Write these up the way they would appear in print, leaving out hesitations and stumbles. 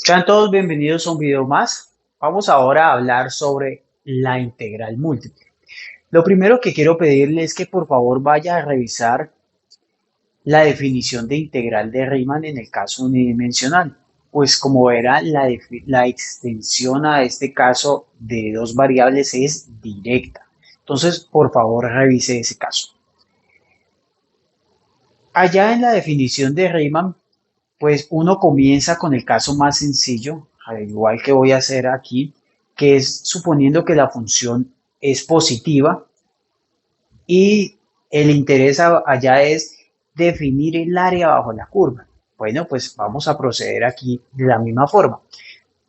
Sean todos bienvenidos a un video más. Vamos ahora a hablar sobre la integral múltiple. Lo primero que quiero pedirle es que por favor vaya a revisar la definición de integral de Riemann en el caso unidimensional. Pues como verá, la extensión a este caso de dos variables es directa. Entonces, por favor, revise ese caso. Allá en la definición de Riemann, pues uno comienza con el caso más sencillo, al igual que voy a hacer aquí, que es suponiendo que la función es positiva y el interés allá es definir el área bajo la curva. Bueno, pues vamos a proceder aquí de la misma forma.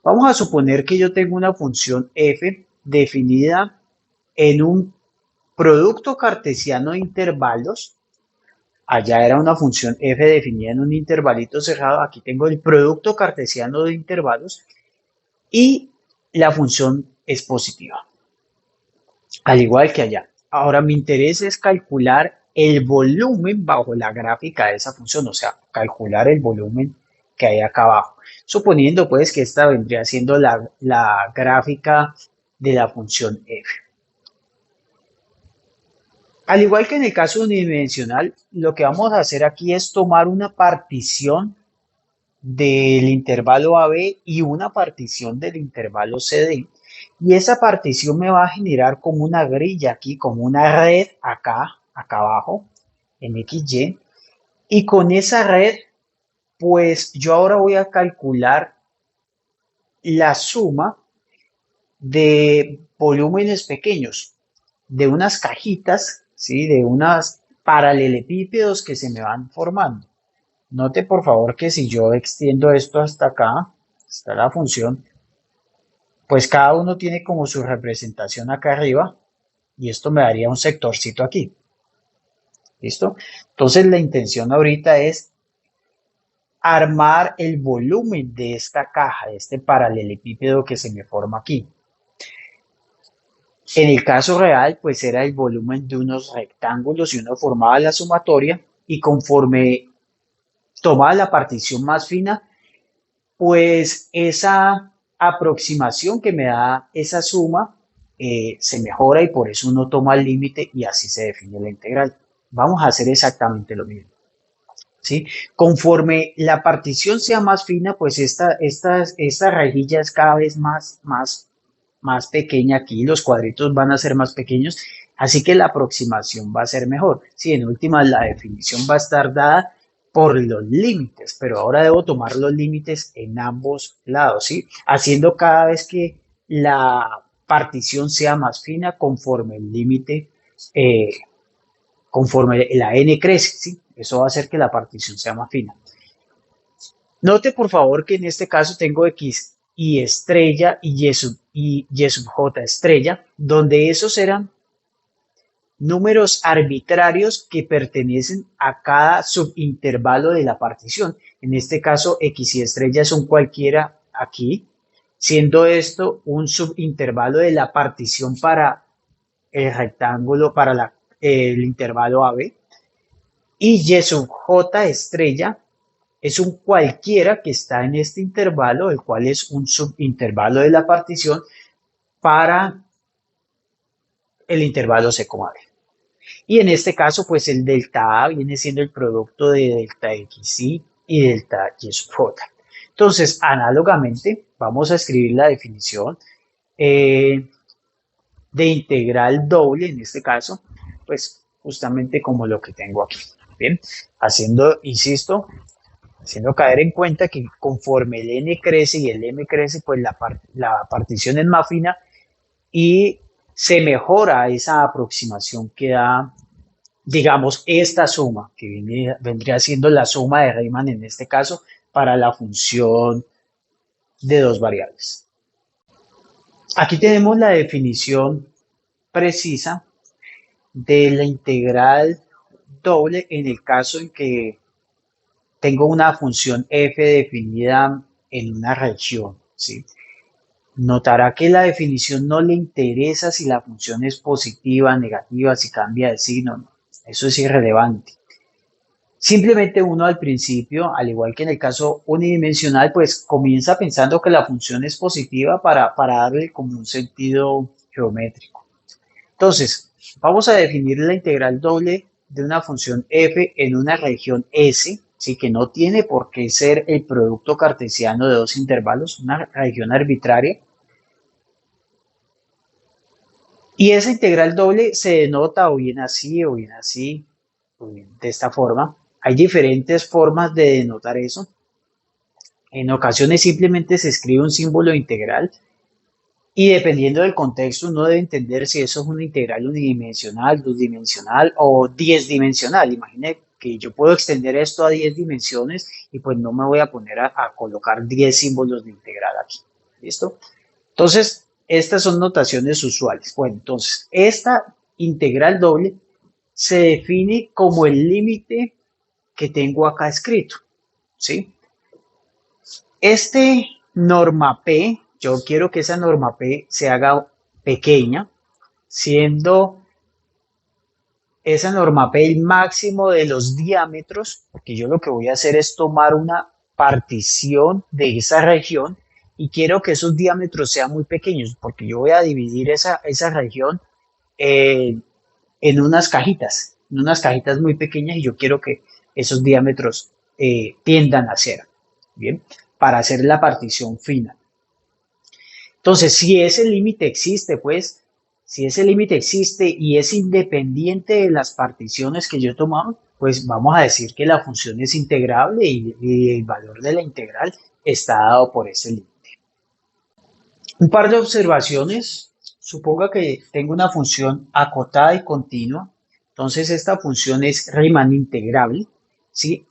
Vamos a suponer que yo tengo una función f definida en un producto cartesiano de intervalos. Allá era una función f definida en un intervalito cerrado. Aquí tengo el producto cartesiano de intervalos y la función es positiva, al igual que allá. Ahora mi interés es calcular el volumen bajo la gráfica de esa función, o sea, calcular el volumen que hay acá abajo. Suponiendo pues que esta vendría siendo la gráfica de la función f. Al igual que en el caso unidimensional, lo que vamos a hacer aquí es tomar una partición del intervalo AB y una partición del intervalo CD. Y esa partición me va a generar como una grilla aquí, como una red acá abajo, en XY. Y con esa red, pues yo ahora voy a calcular la suma de volúmenes pequeños, de unas cajitas, ¿sí? De unas paralelepípedos que se me van formando. Note por favor que si yo extiendo esto hasta acá, hasta la función, pues cada uno tiene como su representación acá arriba y esto me daría un sectorcito aquí. ¿Listo? Entonces la intención ahorita es armar el volumen de esta caja, de este paralelepípedo que se me forma aquí. En el caso real, pues era el volumen de unos rectángulos y uno formaba la sumatoria y conforme tomaba la partición más fina, pues esa aproximación que me da esa suma se mejora y por eso uno toma el límite y así se define la integral. Vamos a hacer exactamente lo mismo. ¿Sí? Conforme la partición sea más fina, pues esta rejilla es cada vez más pequeña aquí, los cuadritos van a ser más pequeños, así que la aproximación va a ser mejor. Sí, en última la definición va a estar dada por los límites, pero ahora debo tomar los límites en ambos lados, ¿sí? Haciendo cada vez que la partición sea más fina conforme el límite, eh, conforme la n crece, ¿sí? Eso va a hacer que la partición sea más fina. Note por favor que en este caso tengo x y estrella y sub j estrella, donde esos eran números arbitrarios que pertenecen a cada subintervalo de la partición. En este caso, x y estrella son cualquiera aquí, siendo esto un subintervalo de la partición para el rectángulo, para el intervalo AB. Y y sub j estrella es un cualquiera que está en este intervalo, el cual es un subintervalo de la partición para el intervalo C, B. Y en este caso, pues el delta A viene siendo el producto de delta XY y delta Y sub J. Entonces, análogamente, vamos a escribir la definición eh, de integral doble, en este caso, pues justamente como lo que tengo aquí. Bien, haciendo, insisto, haciendo caer en cuenta que conforme el n crece y el m crece, pues la partición es más fina y se mejora esa aproximación que da, digamos, esta suma, que vendría siendo la suma de Riemann en este caso, para la función de dos variables. Aquí tenemos la definición precisa de la integral doble en el caso en que tengo una función f definida en una región, ¿sí? Notará que la definición no le interesa si la función es positiva, negativa, si cambia de signo, no. Eso es irrelevante. Simplemente uno al principio, al igual que en el caso unidimensional, pues comienza pensando que la función es positiva para darle como un sentido geométrico. Entonces, vamos a definir la integral doble de una función f en una región S, ¿sí? Que no tiene por qué ser el producto cartesiano de dos intervalos, una región arbitraria. Y esa integral doble se denota o bien así, o bien así, o bien de esta forma. Hay diferentes formas de denotar eso. En ocasiones simplemente se escribe un símbolo integral y dependiendo del contexto uno debe entender si eso es una integral unidimensional, dos-dimensional o 10-dimensional. Imagine que yo puedo extender esto a 10 dimensiones y pues no me voy a poner a colocar 10 símbolos de integral aquí. ¿Listo? Entonces, estas son notaciones usuales. Bueno, entonces, esta integral doble se define como el límite que tengo acá escrito. ¿Sí? Este norma P, yo quiero que esa norma P se haga pequeña, siendo esa norma P el máximo de los diámetros, porque yo lo que voy a hacer es tomar una partición de esa región y quiero que esos diámetros sean muy pequeños, porque yo voy a dividir esa región eh, en unas cajitas muy pequeñas y yo quiero que esos diámetros tiendan a ser, ¿bien? Para hacer la partición fina. Entonces, si ese límite existe, pues, si ese límite existe y es independiente de las particiones que yo he tomado, pues vamos a decir que la función es integrable y el valor de la integral está dado por ese límite. Un par de observaciones. Suponga que tengo una función acotada y continua. Entonces, esta función es Riemann integrable, ¿sí?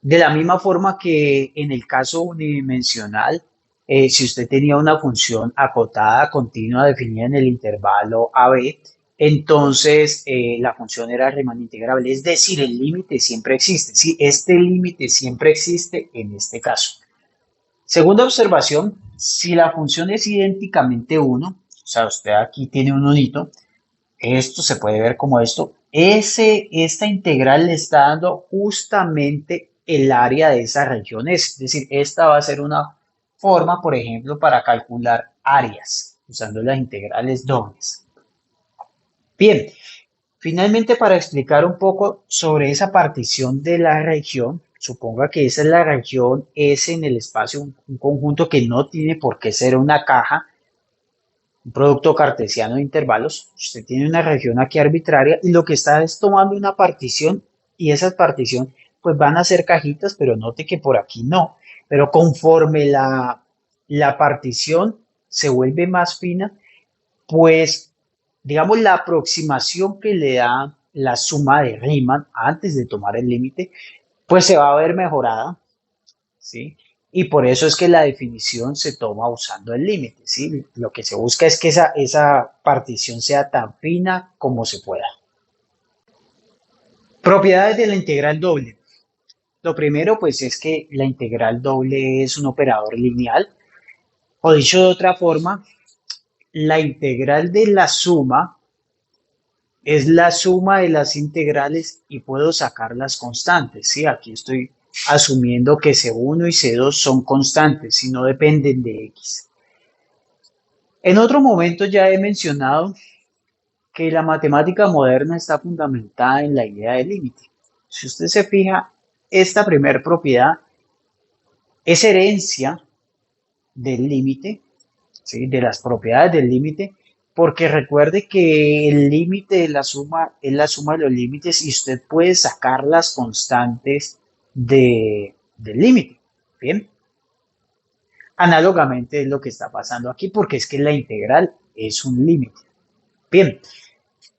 De la misma forma que en el caso unidimensional, si usted tenía una función acotada, continua, definida en el intervalo AB, entonces la función era Riemann integrable, es decir, el límite siempre existe. Sí, este límite siempre existe en este caso. Segunda observación, si la función es idénticamente 1, o sea, usted aquí tiene un unito, esto se puede ver como esto. Esta integral le está dando justamente el área de esa región. Es decir, esta va a ser una forma, por ejemplo, para calcular áreas usando las integrales dobles. Bien, finalmente para explicar un poco sobre esa partición de la región, suponga que esa es la región S en el espacio, un conjunto que no tiene por qué ser una caja, un producto cartesiano de intervalos. Usted tiene una región aquí arbitraria y lo que está es tomando una partición y esas particiones pues van a ser cajitas, pero note que por aquí no. Pero conforme la partición se vuelve más fina, pues digamos la aproximación que le da la suma de Riemann antes de tomar el límite, pues se va a ver mejorada, ¿sí? Y por eso es que la definición se toma usando el límite, ¿sí? Lo que se busca es que esa partición sea tan fina como se pueda. Propiedades de la integral doble. Lo primero, pues, es que la integral doble es un operador lineal, o dicho de otra forma, la integral de la suma es la suma de las integrales y puedo sacar las constantes, ¿sí? Aquí estoy asumiendo que C1 y C2 son constantes y no dependen de X. En otro momento ya he mencionado que la matemática moderna está fundamentada en la idea del límite. Si usted se fija, esta primera propiedad es herencia del límite, ¿sí? De las propiedades del límite, porque recuerde que el límite de la suma es la suma de los límites y usted puede sacar las constantes del límite. Bien, análogamente es lo que está pasando aquí porque es que la integral es un límite. Bien,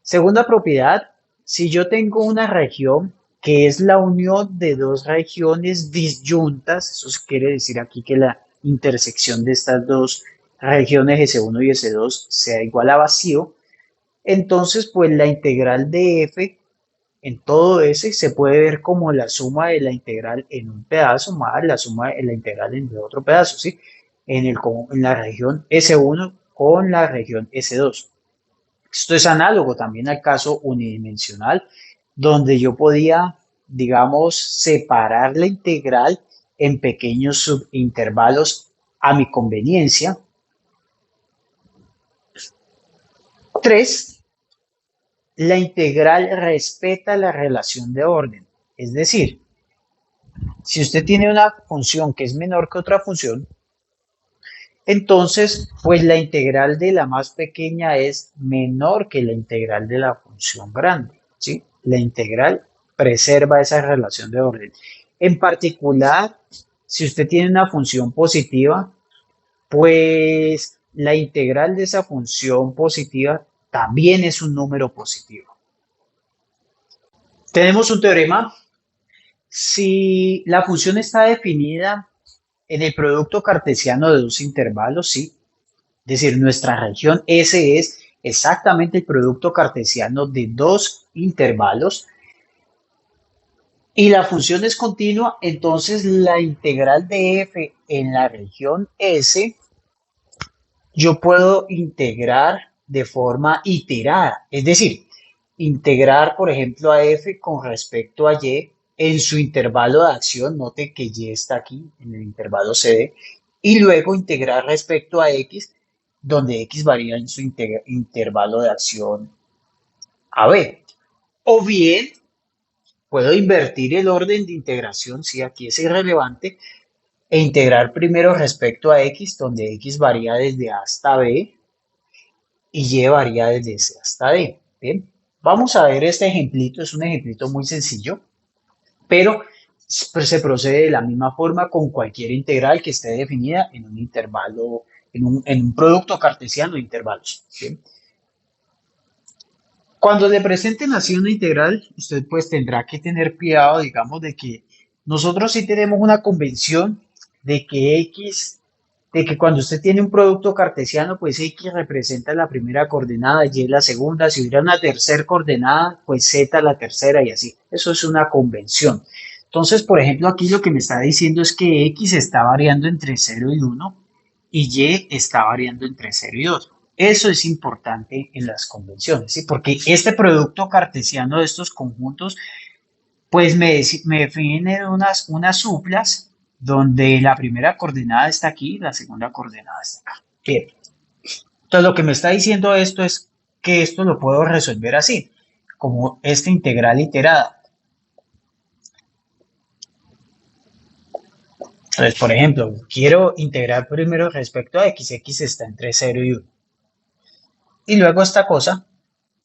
segunda propiedad, si yo tengo una región que es la unión de dos regiones disyuntas, eso quiere decir aquí que la intersección de estas dos regiones S1 y S2 sea igual a vacío, entonces pues la integral de f en todo ese se puede ver como la suma de la integral en un pedazo más la suma de la integral en el otro pedazo, ¿sí? En la región S1 con la región S2. Esto es análogo también al caso unidimensional, donde yo podía digamos, separar la integral en pequeños subintervalos a mi conveniencia. 3. La integral respeta la relación de orden. Es decir, si usted tiene una función que es menor que otra función, entonces, pues la integral de la más pequeña es menor que la integral de la función grande, ¿sí? La integral preserva esa relación de orden. En particular, si usted tiene una función positiva, pues la integral de esa función positiva también es un número positivo. Tenemos un teorema. Si la función está definida en el producto cartesiano de dos intervalos, sí. Es decir, nuestra región S es exactamente el producto cartesiano de dos intervalos y la función es continua, entonces la integral de f en la región S yo puedo integrar de forma iterada, es decir, integrar, por ejemplo, a f con respecto a y en su intervalo de acción, note que y está aquí en el intervalo CD, y luego integrar respecto a x, donde x varía en su intervalo de acción AB. O bien, puedo invertir el orden de integración, si aquí es irrelevante, e integrar primero respecto a x, donde x varía desde A hasta B, y y varía desde C hasta D. Bien, vamos a ver este ejemplito, es un ejemplito muy sencillo, pero se procede de la misma forma con cualquier integral que esté definida en un intervalo, en un producto cartesiano de intervalos. ¿Bien? Cuando le presenten así una integral, usted pues tendrá que tener cuidado, digamos, de que nosotros sí tenemos una convención de que x, de que cuando usted tiene un producto cartesiano, pues x representa la primera coordenada, y la segunda, si hubiera una tercera coordenada, pues z la tercera y así. Eso es una convención. Entonces, por ejemplo, aquí lo que me está diciendo es que x está variando entre 0 y 1 y y está variando entre 0 y 2. Eso es importante en las convenciones, ¿sí? Porque este producto cartesiano de estos conjuntos, pues me define unas suplas donde la primera coordenada está aquí y la segunda coordenada está acá. Bien. Entonces, lo que me está diciendo esto es que esto lo puedo resolver así, como esta integral iterada. Entonces, por ejemplo, quiero integrar primero respecto a x está entre 0 y 1. Y luego esta cosa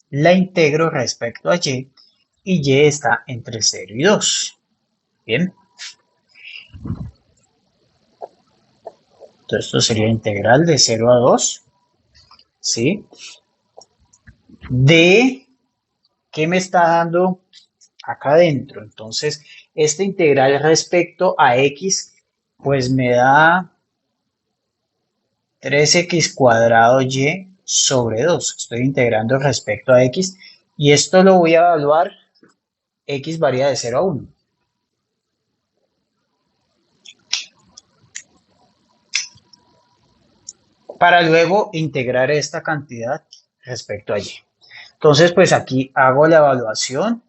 la integro respecto a y y está entre 0 y 2. Bien. Entonces esto sería integral de 0 a 2. ¿Sí? De ¿qué me está dando acá adentro? Entonces, esta integral respecto a x, pues me da 3x cuadrado y sobre 2. Estoy integrando respecto a x y esto lo voy a evaluar. X varía de 0 a 1. Para luego integrar esta cantidad respecto a y. Entonces, pues aquí hago la evaluación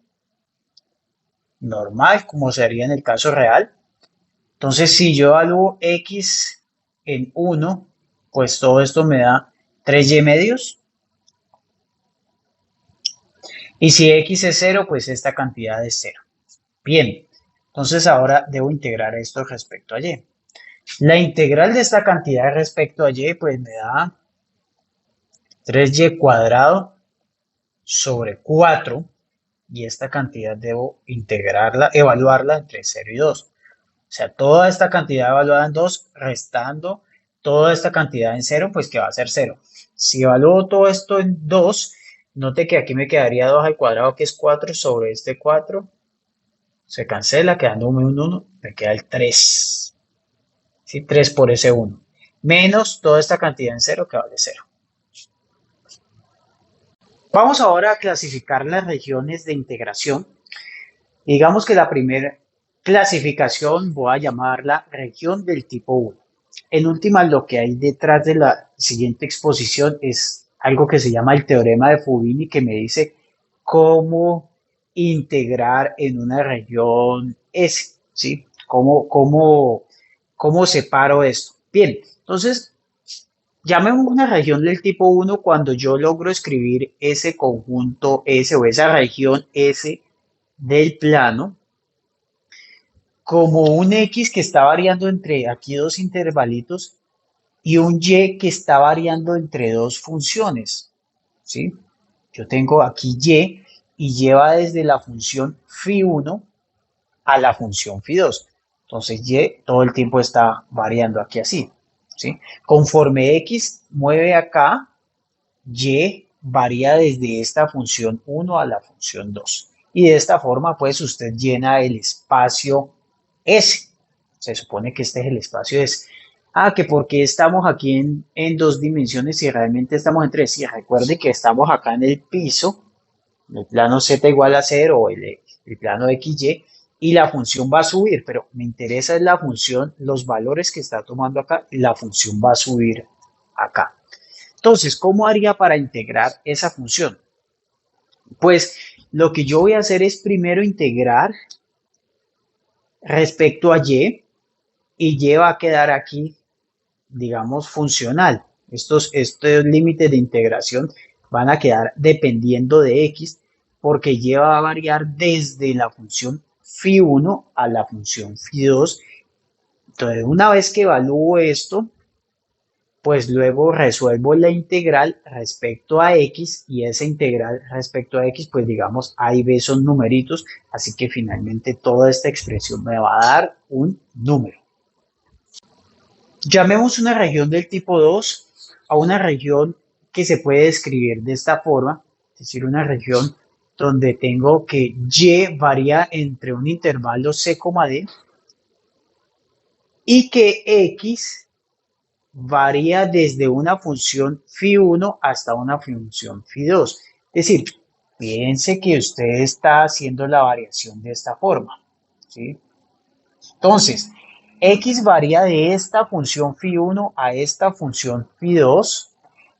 normal, como sería en el caso real. Entonces, si yo evalúo x en 1, pues todo esto me da 3y medios. Y si x es 0, pues esta cantidad es 0. Bien, entonces ahora debo integrar esto respecto a y. La integral de esta cantidad respecto a y, pues me da 3y cuadrado sobre 4. Y esta cantidad debo integrarla, evaluarla entre 0 y 2. O sea, toda esta cantidad evaluada en 2, restando toda esta cantidad en 0, pues que va a ser 0. Si evalúo todo esto en 2, note que aquí me quedaría 2 al cuadrado, que es 4, sobre este 4. Se cancela, quedándome un 1, me queda el 3. ¿Sí? 3 por ese 1. Menos toda esta cantidad en 0, que vale 0. Vamos ahora a clasificar las regiones de integración. Digamos que la primera clasificación voy a llamarla región del tipo 1. En última, lo que hay detrás de la siguiente exposición es algo que se llama el teorema de Fubini, que me dice cómo integrar en una región S, ¿sí? ¿Cómo separo esto? Bien, entonces, llamemos una región del tipo uno cuando yo logro escribir ese conjunto S o esa región S del plano como un X que está variando entre aquí dos intervalitos y un Y que está variando entre dos funciones, ¿sí? Yo tengo aquí y lleva desde la función φ1 a la función φ2. Entonces Y todo el tiempo está variando aquí así, ¿sí? Conforme X mueve acá, Y varía desde esta función 1 a la función 2. Y de esta forma, pues usted llena el espacio S. Se supone que este es el espacio S. Ah, que porque estamos aquí en dos dimensiones y realmente estamos en tres. Y recuerde que estamos acá en el piso, el plano Z igual a 0 o el plano XY, y la función va a subir, pero me interesa es la función, los valores que está tomando acá, y la función va a subir acá. Entonces, ¿cómo haría para integrar esa función? Pues lo que yo voy a hacer es primero integrar respecto a y Y va a quedar aquí, digamos, funcional. Estos límites de integración van a quedar dependiendo de X porque Y va a variar desde la función φ1 a la función φ2. Entonces, una vez que evalúo esto, pues luego resuelvo la integral respecto a X y esa integral respecto a X, pues digamos, A y B son numeritos, así que finalmente toda esta expresión me va a dar un número. Llamemos una región del tipo 2 a una región que se puede describir de esta forma, es decir, una región donde tengo que Y varía entre un intervalo C, D y que X varía desde una función φ1 hasta una función φ2. Es decir, piense que usted está haciendo la variación de esta forma, ¿sí? Entonces, X varía de esta función φ1 a esta función φ2,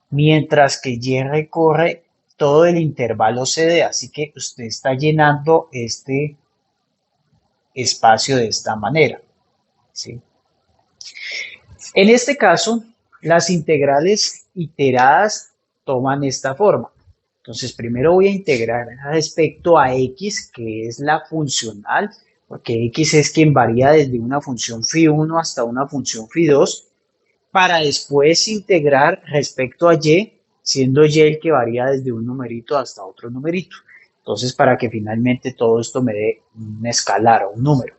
mientras que Y recorre todo el intervalo CD, así que usted está llenando este espacio de esta manera, ¿sí? En este caso, las integrales iteradas toman esta forma. Entonces, primero voy a integrar respecto a X, que es la funcional, porque X es quien varía desde una función φ1 hasta una función φ2, para después integrar respecto a Y, siendo Y el que varía desde un numerito hasta otro numerito. Entonces, para que finalmente todo esto me dé un escalar o un número.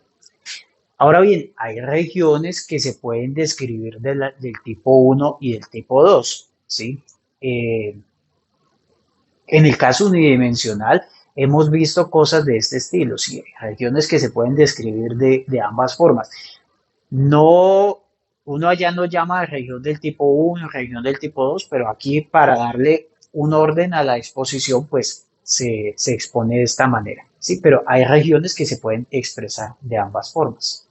Ahora bien, hay regiones que se pueden describir del tipo 1 y del tipo 2, ¿sí? Eh, en el caso unidimensional, hemos visto cosas de este estilo, ¿sí? Regiones que se pueden describir de ambas formas. No, uno allá no llama región del tipo 1, región del tipo 2, pero aquí para darle un orden a la exposición, pues se expone de esta manera, ¿sí? Pero hay regiones que se pueden expresar de ambas formas.